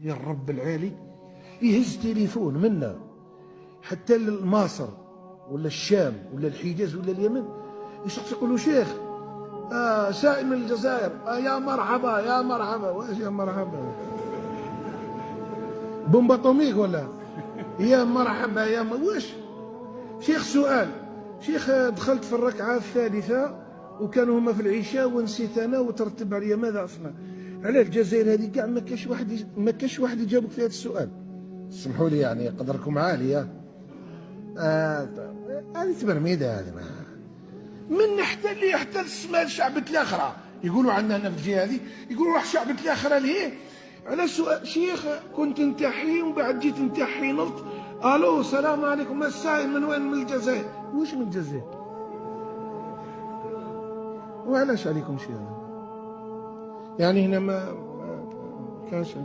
يا الرب العالي، يهز تليفون منا حتى لمصر ولا الشام ولا الحجاز ولا اليمن، يشخص يقول له شيخ سائل من الجزائر، يا مرحبا يا مرحبا. واش يا مرحبا؟ بومب اتوميك ولا؟ يا مرحبا يا واش؟ شيخ سؤال، شيخ دخلت في الركعة الثالثة وكانوا هما في العشاء ونسيت أنا وترتب عليا ماذا أصنع؟ على الجزائر هذه كاع ما كاش واحد يجاوبك في هذا السؤال. سمحوا لي يعني قدركم عالية. هذه تبرميدة هذه من حتى اللي حتى الشمال شعبة الآخرة يقولوا عندنا هنا في الجهة هذه، يقولوا راح شعبة الآخرة ليه؟ على سؤال شيخ كنت نتحي ومن بعد جيت نتحي نط، الو السلام عليكم السائل من وين؟ من الجزائر. واش من الجزائر؟ وعلاش عليكم شي هذا؟ يعني هنا ما كانش